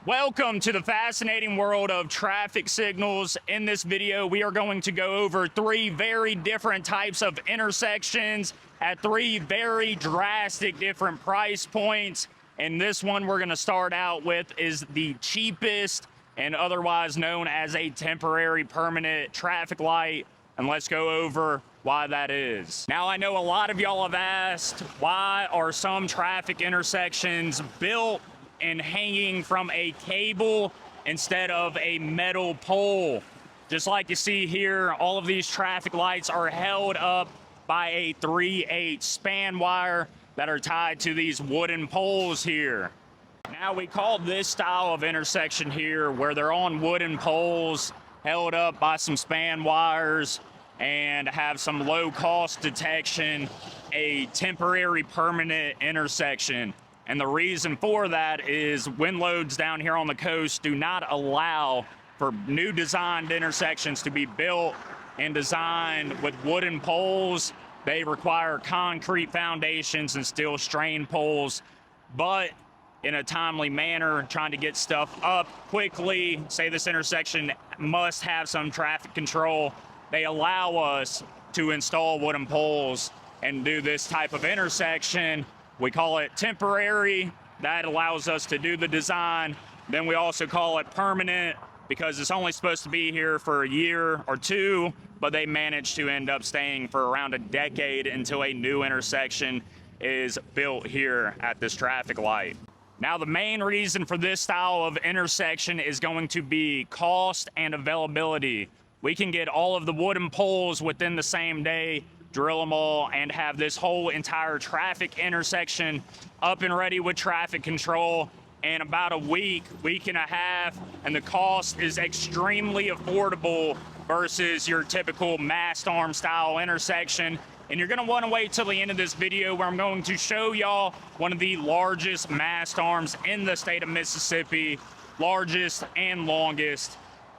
Welcome to the fascinating world of traffic signals. In this video, we are going to go over three very different types of intersections at three very drastic different price points. And this one we're going to start out with is the cheapest and otherwise known as a temporary permanent traffic light. And let's go over why that is. Now, I know a lot of y'all have asked, why are some traffic intersections built and hanging from a cable instead of a metal pole? Just like you see here, all of these traffic lights are held up by a 3/8 span wire that are tied to these wooden poles here. Now, we call this style of intersection here, where they're on wooden poles held up by some span wires and have some low cost detection, a temporary permanent intersection. And the reason for that is wind loads down here on the coast do not allow for new designed intersections to be built and designed with wooden poles. They require concrete foundations and steel strain poles, but in a timely manner, trying to get stuff up quickly. Say this intersection must have some traffic control. They allow us to install wooden poles and do this type of intersection. We call it temporary. That allows us to do the design. Then we also call it permanent because it's only supposed to be here for a year or two, but they manage to end up staying for around a decade until a new intersection is built here at this traffic light. Now, the main reason for this style of intersection is going to be cost and availability. We can get all of the wooden poles within the same day, drill them all, and have this whole entire traffic intersection up and ready with traffic control in about a week and a half, and the cost is extremely affordable versus your typical mast arm style intersection. And you're gonna wanna wait till the end of this video where I'm going to show y'all one of the largest mast arms in the state of Mississippi, largest and longest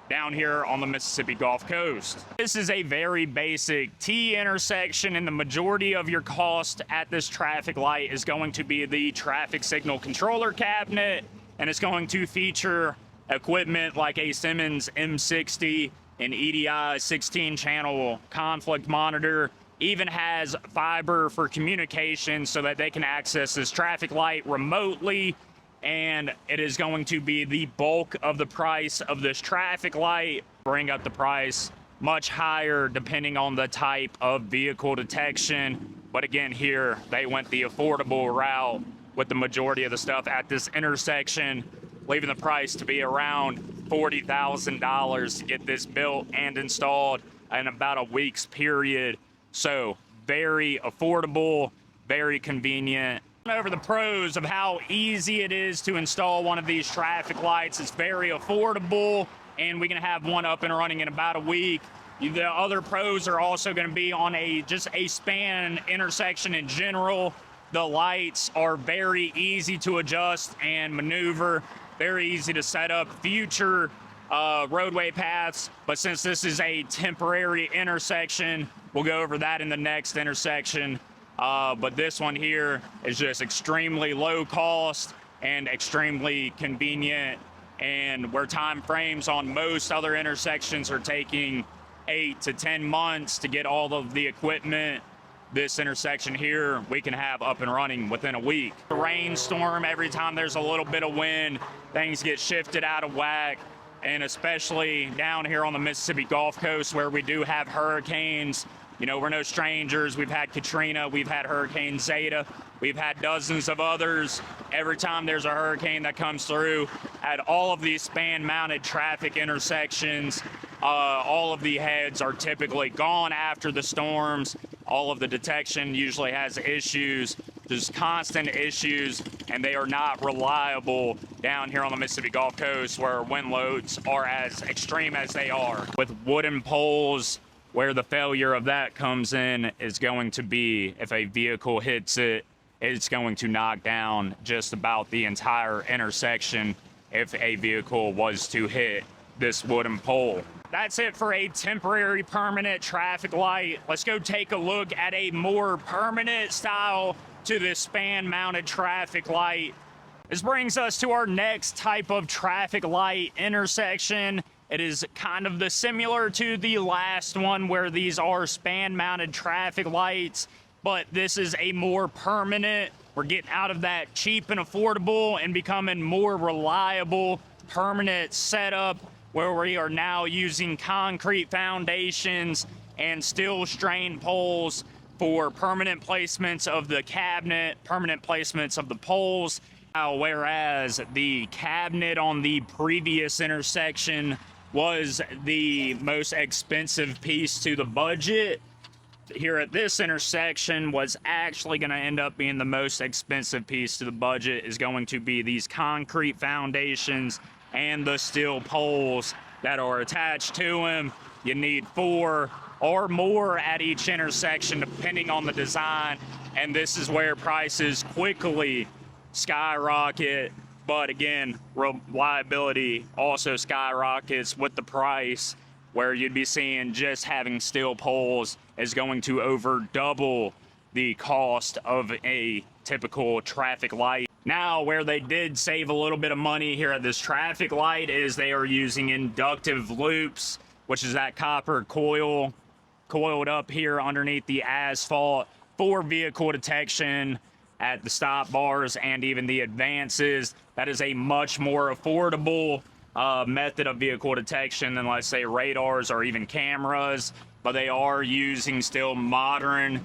down here on the Mississippi Gulf Coast. This is a very basic T intersection, and the majority of your cost at this traffic light is going to be the traffic signal controller cabinet, and it's going to feature equipment like a Simmons M60, an EDI 16-channel conflict monitor, even has fiber for communication so that they can access this traffic light remotely. And it is going to be the bulk of the price of this traffic light, bring up the price much higher depending on the type of vehicle detection. But again, here they went the affordable route with the majority of the stuff at this intersection, leaving the price to be around $40,000 to get this built and installed in about a week's period. So very affordable, very convenient. Over the pros of how easy it is to install one of these traffic lights. It's very affordable, and we can have one up and running in about a week. The other pros are also going to be on just a span intersection in general. The lights are very easy to adjust and maneuver, very easy to set up future roadway paths. But since this is a temporary intersection, we'll go over that in the next intersection. But this one here is just extremely low cost and extremely convenient, and where time frames on most other intersections are taking 8 to 10 months to get all of the equipment, this intersection here we can have up and running within a week. The rainstorm, every time there's a little bit of wind, things get shifted out of whack, and especially down here on the Mississippi Gulf Coast where we do have hurricanes. You know, we're no strangers. We've had Katrina, we've had Hurricane Zeta, we've had dozens of others. Every time there's a hurricane that comes through, at all of these span-mounted traffic intersections, all of the heads are typically gone after the storms. All of the detection usually has issues. There's constant issues, and they are not reliable down here on the Mississippi Gulf Coast where wind loads are as extreme as they are. With wooden poles, where the failure of that comes in is going to be if a vehicle hits it, it's going to knock down just about the entire intersection if a vehicle was to hit this wooden pole. That's it for a temporary permanent traffic light. Let's go take a look at a more permanent style to this span mounted traffic light. This brings us to our next type of traffic light intersection. It is kind of similar to the last one where these are span-mounted traffic lights, but this is a more permanent. We're getting out of that cheap and affordable and becoming more reliable, permanent setup where we are now using concrete foundations and steel strain poles for permanent placements of the cabinet, permanent placements of the poles. Whereas the cabinet on the previous intersection was the most expensive piece to the budget, here at this intersection was actually going to end up being the most expensive piece to the budget is going to be these concrete foundations and the steel poles that are attached to them. You need 4 or more at each intersection depending on the design, and this is where prices quickly skyrocket. But again, reliability also skyrockets with the price, where you'd be seeing just having steel poles is going to over double the cost of a typical traffic light. Now, where they did save a little bit of money here at this traffic light is they are using inductive loops, which is that copper coiled up here underneath the asphalt for vehicle detection at the stop bars and even the advances. That is a much more affordable method of vehicle detection than, let's say, radars or even cameras, but they are using still modern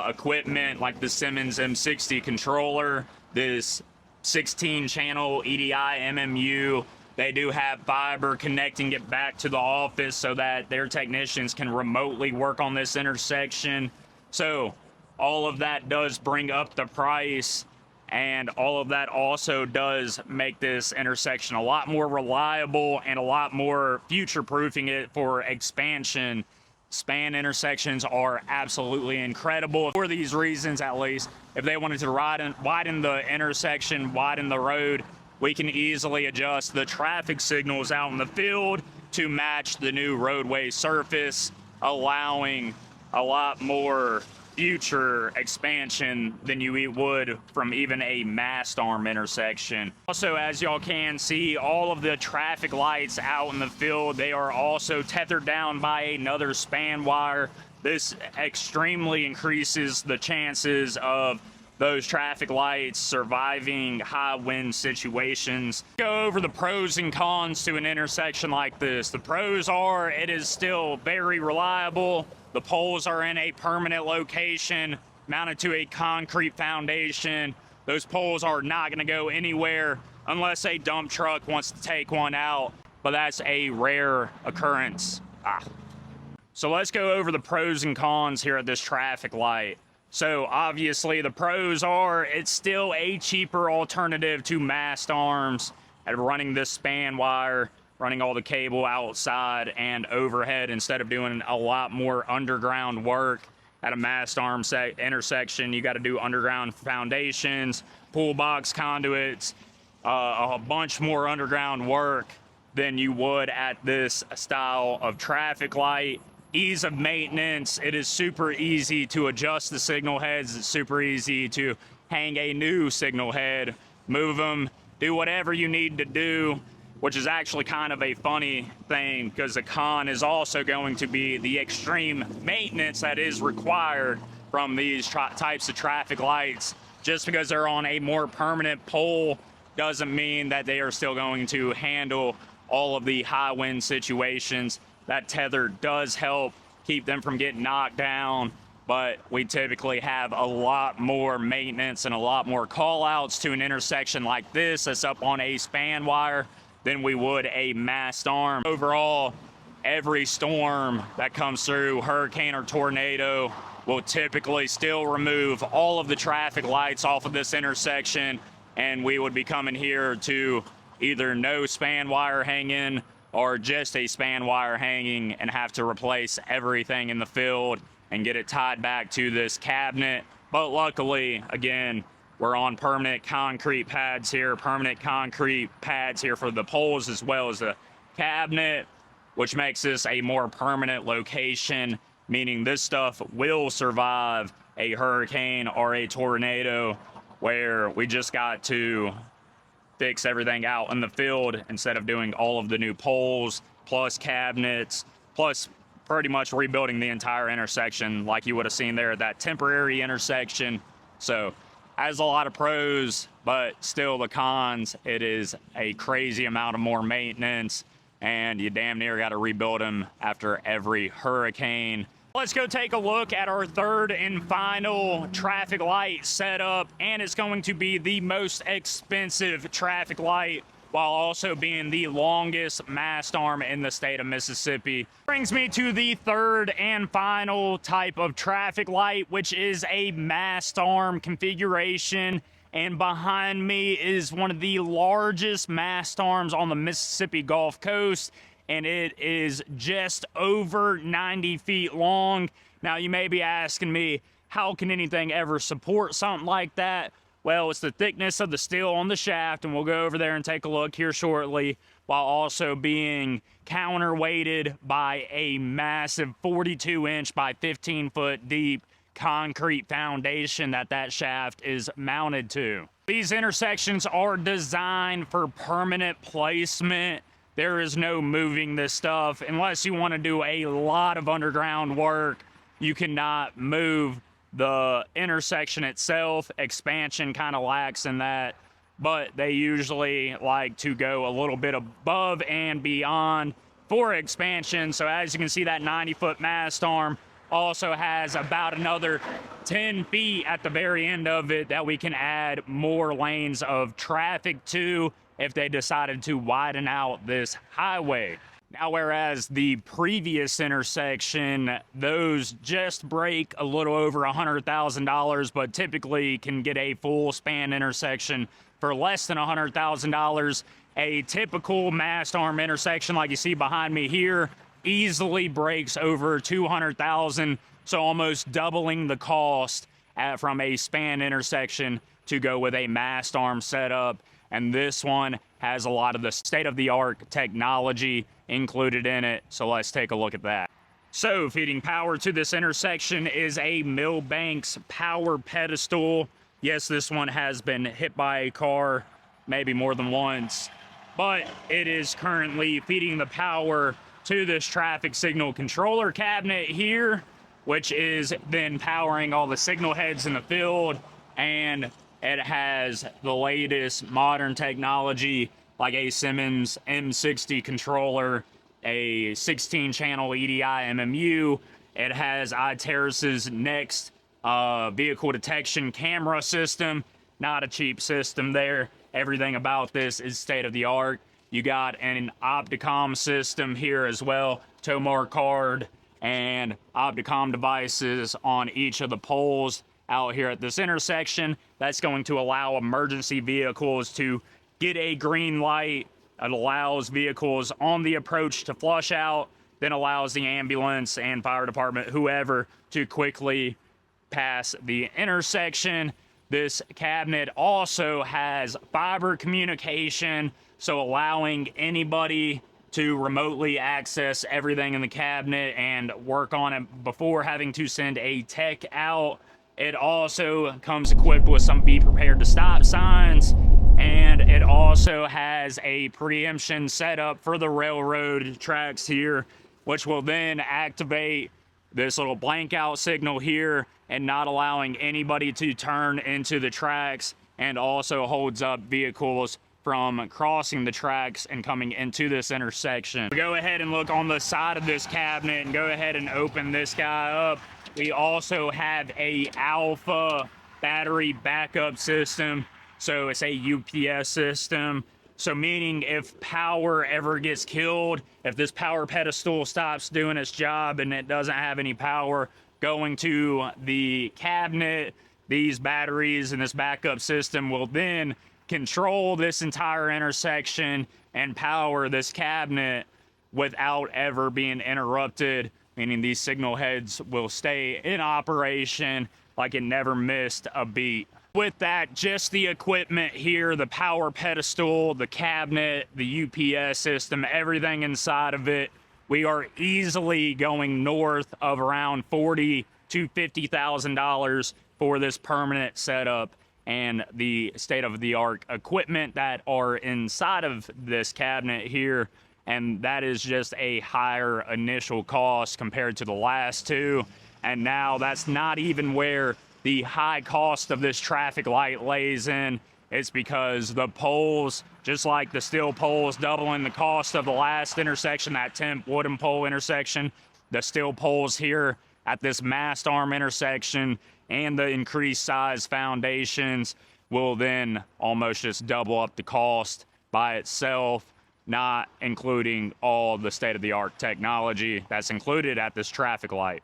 equipment like the Simmons M60 controller, this 16-channel EDI MMU. They do have fiber connecting it back to the office so that their technicians can remotely work on this intersection. So all of that does bring up the price, and all of that also does make this intersection a lot more reliable and a lot more future-proofing it for expansion. Span intersections are absolutely incredible for these reasons. At least if they wanted to widen the intersection, widen the road, we can easily adjust the traffic signals out in the field to match the new roadway surface, allowing a lot more future expansion than you would from even a mast arm intersection. Also, as y'all can see, all of the traffic lights out in the field, they are also tethered down by another span wire. This extremely increases the chances of those traffic lights surviving high wind situations. Go over the pros and cons to an intersection like this. The pros are it is still very reliable. The poles are in a permanent location, mounted to a concrete foundation. Those poles are not going to go anywhere unless a dump truck wants to take one out, but that's a rare occurrence. So let's go over the pros and cons here at this traffic light. So obviously the pros are it's still a cheaper alternative to mast arms at running this span wire, running all the cable outside and overhead instead of doing a lot more underground work. At a mast arm intersection, you got to do underground foundations, pull box conduits, a bunch more underground work than you would at this style of traffic light. Ease of maintenance, it is super easy to adjust the signal heads. It's super easy to hang a new signal head, move them, do whatever you need to do, which is actually kind of a funny thing because the con is also going to be the extreme maintenance that is required from these types of traffic lights. Just because they're on a more permanent pole doesn't mean that they are still going to handle all of the high wind situations. That tether does help keep them from getting knocked down, but we typically have a lot more maintenance and a lot more call outs to an intersection like this that's up on a span wire than we would a mast arm. Overall, every storm that comes through, hurricane or tornado, will typically still remove all of the traffic lights off of this intersection, and we would be coming here to either no span wire hanging or just a span wire hanging and have to replace everything in the field and get it tied back to this cabinet. But luckily, again, we're on permanent concrete pads here for the poles as well as the cabinet, which makes this a more permanent location, meaning this stuff will survive a hurricane or a tornado, where we just got to fix everything out in the field instead of doing all of the new poles, plus cabinets, plus pretty much rebuilding the entire intersection like you would have seen there at that temporary intersection. So has a lot of pros, but still the cons, it is a crazy amount of more maintenance, and you damn near got to rebuild them after every hurricane. Let's go take a look at our third and final traffic light setup, and it's going to be the most expensive traffic light while also being the longest mast arm in the state of Mississippi. Brings me to the third and final type of traffic light, which is a mast arm configuration. And behind me is one of the largest mast arms on the Mississippi Gulf Coast, and it is just over 90 feet long. Now, you may be asking me, how can anything ever support something like that? Well, it's the thickness of the steel on the shaft, and we'll go over there and take a look here shortly, while also being counterweighted by a massive 42-inch by 15-foot deep concrete foundation that shaft is mounted to. These intersections are designed for permanent placement. There is no moving this stuff unless you want to do a lot of underground work. You cannot move the intersection itself. Expansion kind of lacks in that, but they usually like to go a little bit above and beyond for expansion. So as you can see, that 90-foot mast arm also has about another 10 feet at the very end of it that we can add more lanes of traffic to if they decided to widen out this highway. Now, whereas the previous intersection, those just break a little over $100,000, but typically can get a full span intersection for less than $100,000. A typical mast arm intersection like you see behind me here easily breaks over $200,000, so almost doubling the cost from a span intersection to go with a mast arm setup. And this one has a lot of the state-of-the-art technology included in it, so let's take a look at that. So feeding power to this intersection is a Millbanks power pedestal. Yes, this one has been hit by a car maybe more than once, but it is currently feeding the power to this traffic signal controller cabinet here, which is then powering all the signal heads in the field, and it has the latest modern technology like a Simmons M60 controller, a 16-channel EDI MMU. It has iTerrace's next vehicle detection camera system. Not a cheap system there. Everything about this is state-of-the-art. You got an Opticom system here as well, Tomar card, and Opticom devices on each of the poles out here at this intersection. That's going to allow emergency vehicles to get a green light. It allows vehicles on the approach to flush out, then allows the ambulance and fire department, whoever, to quickly pass the intersection. This cabinet also has fiber communication, so allowing anybody to remotely access everything in the cabinet and work on it before having to send a tech out. It also comes equipped with some be prepared to stop signs, and it also has a preemption setup for the railroad tracks here, which will then activate this little blank out signal here and not allowing anybody to turn into the tracks, and also holds up vehicles from crossing the tracks and coming into this intersection. We go ahead and look on the side of this cabinet and go ahead and open this guy up. We also have a Alpha battery backup system, so it's a UPS system. So meaning if power ever gets killed, if this power pedestal stops doing its job and it doesn't have any power going to the cabinet, these batteries and this backup system will then control this entire intersection and power this cabinet without ever being interrupted, meaning these signal heads will stay in operation like it never missed a beat. With that, just the equipment here, the power pedestal, the cabinet, the UPS system, everything inside of it, we are easily going north of around $40,000 to $50,000 for this permanent setup. and the state-of-the-art equipment that are inside of this cabinet here, and that is just a higher initial cost compared to the last two. And now that's not even where the high cost of this traffic light lays in. It's because the poles, just like the steel poles doubling the cost of the last intersection, that temp wooden pole intersection, the steel poles here at this mast arm intersection and the increased size foundations will then almost just double up the cost by itself, not including all the state-of-the-art technology that's included at this traffic light.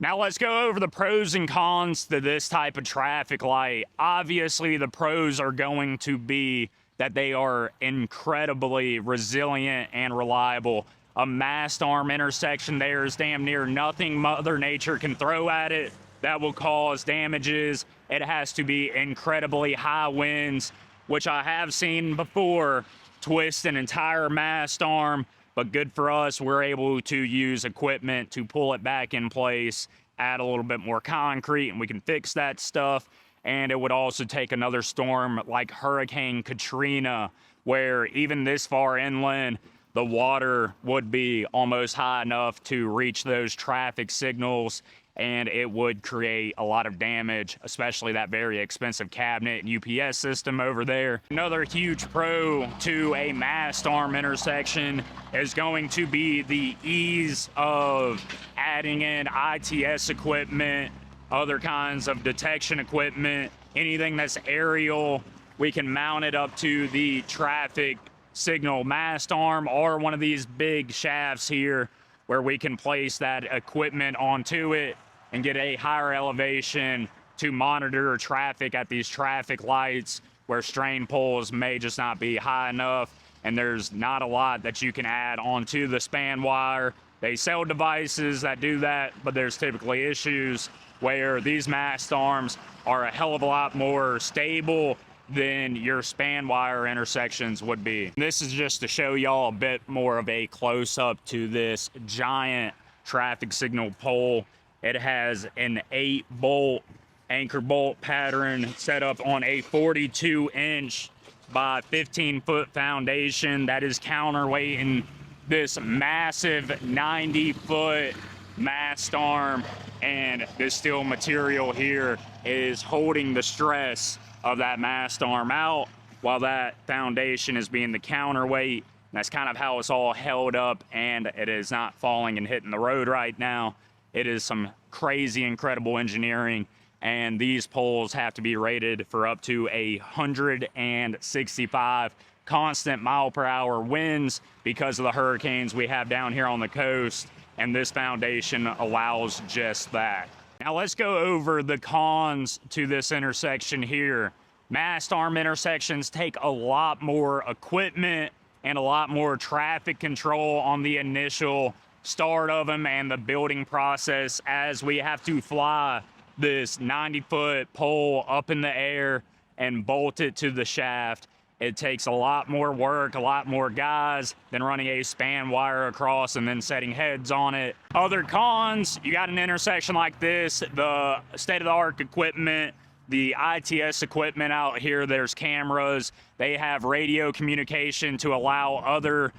Now let's go over the pros and cons to this type of traffic light. Obviously, the pros are going to be that they are incredibly resilient and reliable. A mast arm intersection, there is damn near nothing Mother Nature can throw at it that will cause damages. It has to be incredibly high winds, which I have seen before twist an entire mast arm. But good for us, we're able to use equipment to pull it back in place, add a little bit more concrete, and we can fix that stuff. And it would also take another storm like Hurricane Katrina, where even this far inland, the water would be almost high enough to reach those traffic signals, and it would create a lot of damage, especially that very expensive cabinet and UPS system over there. Another huge pro to a mast arm intersection is going to be the ease of adding in ITS equipment, other kinds of detection equipment, anything that's aerial. We can mount it up to the traffic signal mast arm or one of these big shafts here where we can place that equipment onto it and get a higher elevation to monitor traffic at these traffic lights where strain poles may just not be high enough, and there's not a lot that you can add onto the span wire. They sell devices that do that, but there's typically issues where these mast arms are a hell of a lot more stable than your span wire intersections would be. This is just to show y'all a bit more of a close-up to this giant traffic signal pole. It has an 8-bolt anchor bolt pattern set up on a 42-inch by 15-foot foundation that is counterweighting this massive 90-foot mast arm, and this steel material here is holding the stress of that mast arm out while that foundation is being the counterweight. That's kind of how it's all held up, and it is not falling and hitting the road right now. It is some crazy, incredible engineering, and these poles have to be rated for up to 165 constant mile-per-hour winds because of the hurricanes we have down here on the coast, and this foundation allows just that. Now let's go over the cons to this intersection here. Mast arm intersections take a lot more equipment and a lot more traffic control on the initial start of them and the building process, as we have to fly this 90-foot pole up in the air and bolt it to the shaft. It takes a lot more work, a lot more guys than running a span wire across and then setting heads on it. Other cons, you got an intersection like this, the state-of-the-art equipment, the ITS equipment out here, there's cameras. They have radio communication to allow other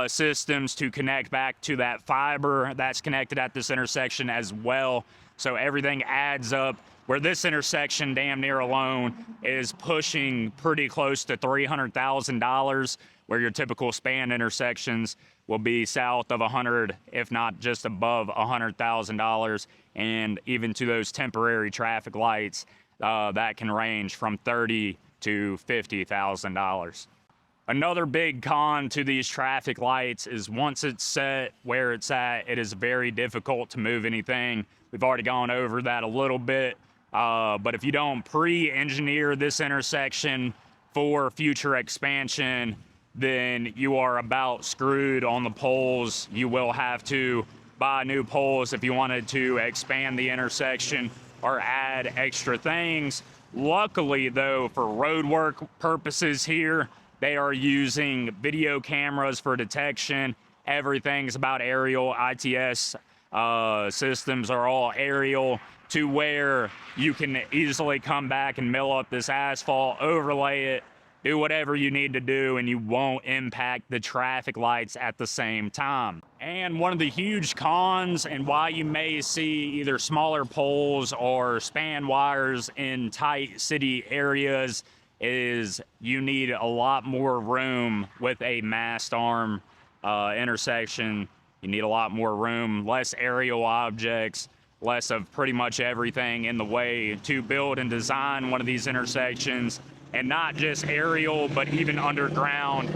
systems to connect back to that fiber that's connected at this intersection as well. So everything adds up, where this intersection damn near alone is pushing pretty close to $300,000, where your typical span intersections will be south of 100, if not just above $100,000. And even to those temporary traffic lights, that can range from $30,000 to $50,000. Another big con to these traffic lights is once it's set where it's at, it is very difficult to move anything. We've already gone over that a little bit, but if you don't pre-engineer this intersection for future expansion, then you are about screwed on the poles. You will have to buy new poles if you wanted to expand the intersection or add extra things. Luckily, though, for road work purposes here, they are using video cameras for detection. Everything's about aerial ITS systems are all aerial, to where you can easily come back and mill up this asphalt, overlay it, do whatever you need to do, and you won't impact the traffic lights at the same time. And one of the huge cons, and why you may see either smaller poles or span wires in tight city areas, is you need a lot more room with a mast arm intersection. You need a lot more room, less aerial objects, less of pretty much everything in the way to build and design one of these intersections. And not just aerial, but even underground.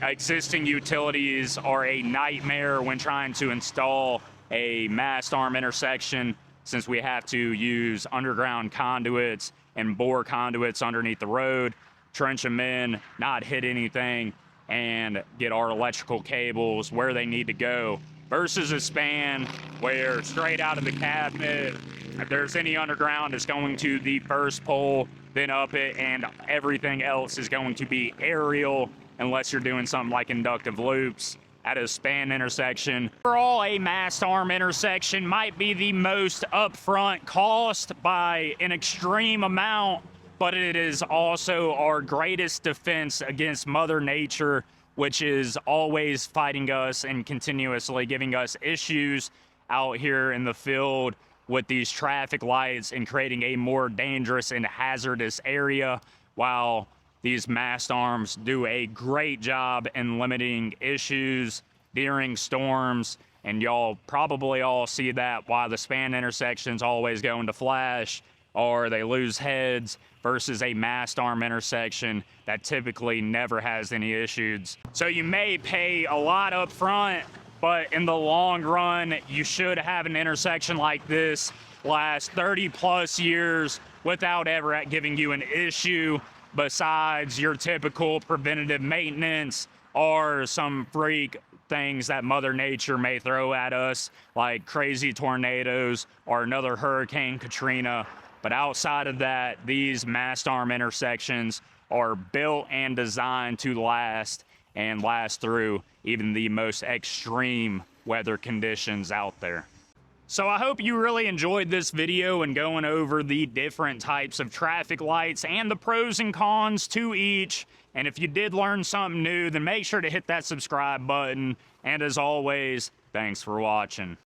Existing utilities are a nightmare when trying to install a mast arm intersection, since we have to use underground conduits and bore conduits underneath the road, trench them in, not hit anything, and get our electrical cables where they need to go, versus a span where straight out of the cabinet, if there's any underground, it's going to the first pole, then up it, and everything else is going to be aerial, unless you're doing something like inductive loops at a span intersection. Overall, a mast arm intersection might be the most upfront cost by an extreme amount, but it is also our greatest defense against Mother Nature, which is always fighting us and continuously giving us issues out here in the field with these traffic lights and creating a more dangerous and hazardous area, while these mast arms do a great job in limiting issues during storms. And y'all probably all see that why the span intersections always go into flash, or they lose heads, versus a mast arm intersection that typically never has any issues. So you may pay a lot up front, but in the long run, you should have an intersection like this last 30 plus years without ever giving you an issue, besides your typical preventative maintenance or some freak things that Mother Nature may throw at us, like crazy tornadoes or another Hurricane Katrina. But outside of that, these mast arm intersections are built and designed to last, and last through even the most extreme weather conditions out there. So I hope you really enjoyed this video and going over the different types of traffic lights and the pros and cons to each. And if you did learn something new, then make sure to hit that subscribe button. And as always, thanks for watching.